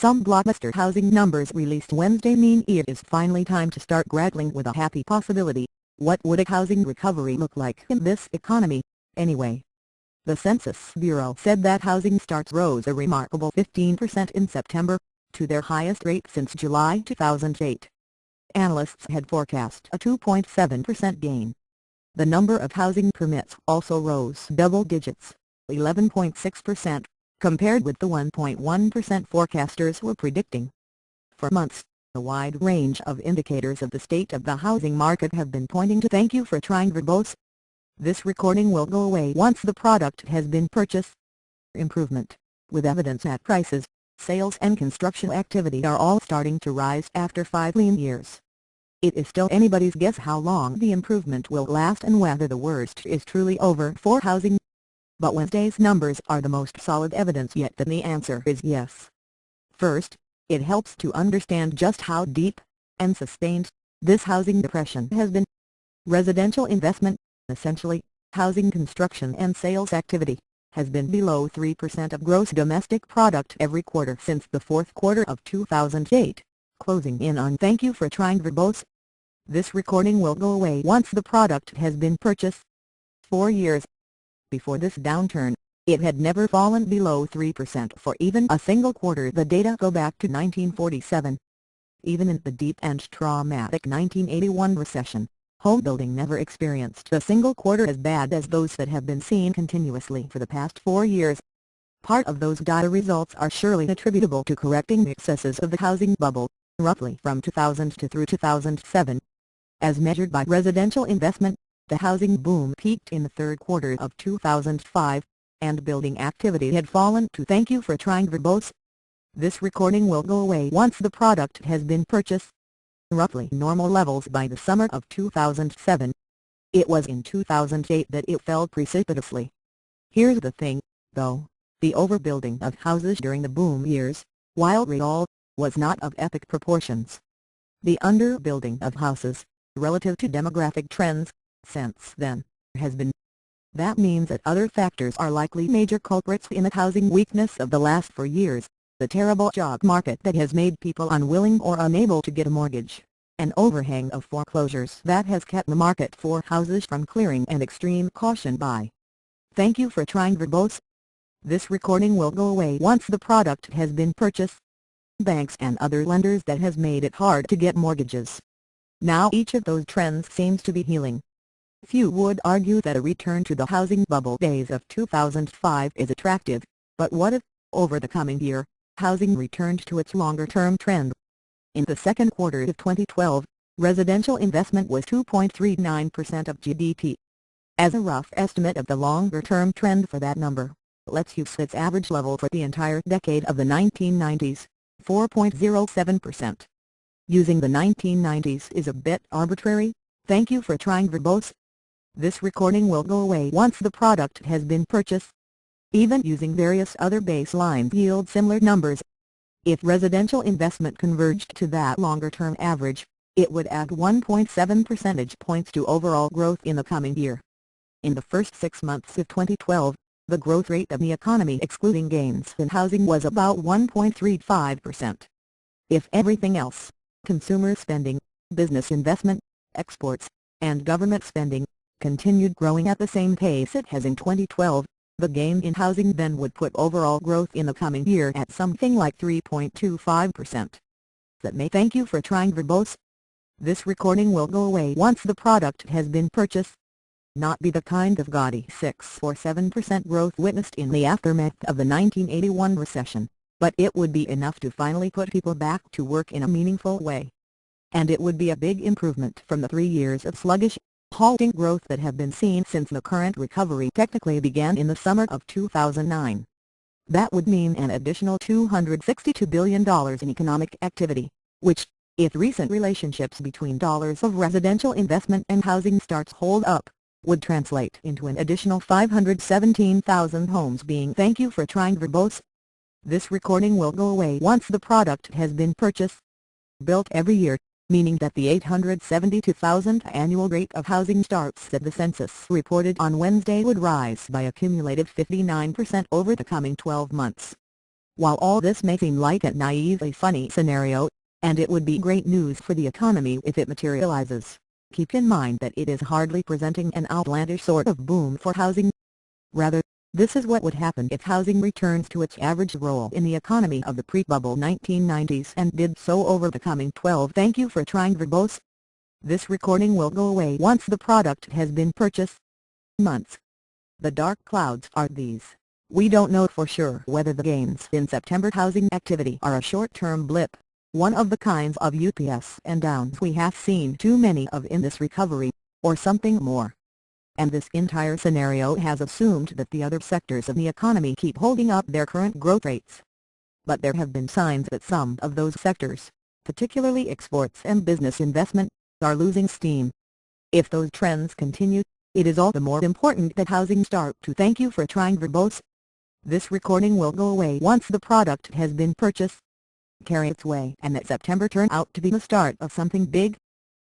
Some blockbuster housing numbers released Wednesday mean it is finally time to start grappling with a happy possibility. What would a housing recovery look like in this economy, anyway? The Census Bureau said that housing starts rose a remarkable 15% in September, to their highest rate since July 2008. Analysts had forecast a 2.7% gain. The number of housing permits also rose double digits, 11.6%, compared with the 1.1% forecasters were predicting. For months, a wide range of indicators of the state of the housing market have been pointing to "Thank you for trying verbose. This recording will go away once the product has been purchased." Improvement, with evidence that prices, sales and construction activity are all starting to rise after 5 lean years. It is still anybody's guess how long the improvement will last and whether the worst is truly over for housing. But Wednesday's numbers are the most solid evidence yet that the answer is yes. First, it helps to understand just how deep and sustained this housing depression has been. Residential investment, essentially, housing construction and sales activity, has been below 3% of gross domestic product every quarter since the fourth quarter of 2008, closing in on "Thank you for trying verbose. This recording will go away once the product has been purchased." 4 years before this downturn, it had never fallen below 3% for even a single quarter. The data go back to 1947. Even in the deep and traumatic 1981 recession, home building never experienced a single quarter as bad as those that have been seen continuously for the past 4 years. Part of those dire results are surely attributable to correcting the excesses of the housing bubble, roughly from 2000 to through 2007. As measured by residential investment, the housing boom peaked in the third quarter of 2005, and building activity had fallen to "Thank you for trying verbose. This recording will go away once the product has been purchased." Roughly normal levels by the summer of 2007. It was in 2008 that it fell precipitously. Here's the thing, though, the overbuilding of houses during the boom years, while real, was not of epic proportions. The underbuilding of houses, relative to demographic trends, since then, has been. That means that other factors are likely major culprits in the housing weakness of the last 4 years. The terrible job market that has made people unwilling or unable to get a mortgage, an overhang of foreclosures that has kept the market for houses from clearing, and extreme caution by "Thank you for trying verbose. This recording will go away once the product has been purchased." Banks and other lenders that has made it hard to get mortgages. Now each of those trends seems to be healing. Few would argue that a return to the housing bubble days of 2005 is attractive, but what if, over the coming year, housing returned to its longer-term trend? In the second quarter of 2012, residential investment was 2.39% of GDP. As a rough estimate of the longer-term trend for that number, let's use its average level for the entire decade of the 1990s, 4.07%. Using the 1990s is a bit arbitrary. Thank you for trying verbose. This recording will go away once the product has been purchased. Even using various other baselines yield similar numbers. If residential investment converged to that longer-term average, it would add 1.7 percentage points to overall growth in the coming year. In the first 6 months of 2012, the growth rate of the economy excluding gains in housing was about 1.35%. If everything else, consumer spending, business investment, exports, and government spending, continued growing at the same pace it has in 2012, the gain in housing then would put overall growth in the coming year at something like 3.25%. That may "Thank you for trying verbose. This recording will go away once the product has been purchased." Not be the kind of gaudy 6 or 7% growth witnessed in the aftermath of the 1981 recession, but it would be enough to finally put people back to work in a meaningful way. And it would be a big improvement from the 3 years of sluggish, halting growth that have been seen since the current recovery technically began in the summer of 2009. That would mean an additional $262 billion in economic activity, which, if recent relationships between dollars of residential investment and housing starts hold up, would translate into an additional 517,000 homes being "Thank you for trying verbose. This recording will go away once the product has been purchased." Built every year, meaning that the 872,000 annual rate of housing starts that the census reported on Wednesday would rise by a cumulative 59% over the coming 12 months. While all this may seem like a naively funny scenario, and it would be great news for the economy if it materializes, keep in mind that it is hardly presenting an outlandish sort of boom for housing. Rather, this is what would happen if housing returns to its average role in the economy of the pre-bubble 1990s and did so over the coming 12. Thank you for trying Verbose. This recording will go away once the product has been purchased. Months. The dark clouds are these. We don't know for sure whether the gains in September housing activity are a short-term blip, one of the kinds of ups and downs we have seen too many of in this recovery, or something more. And this entire scenario has assumed that the other sectors of the economy keep holding up their current growth rates. But there have been signs that some of those sectors, particularly exports and business investment, are losing steam. If those trends continue, it is all the more important that housing start to. Thank you for trying Verbose. This recording will go away once the product has been purchased. Carry its way and that September turn out to be the start of something big.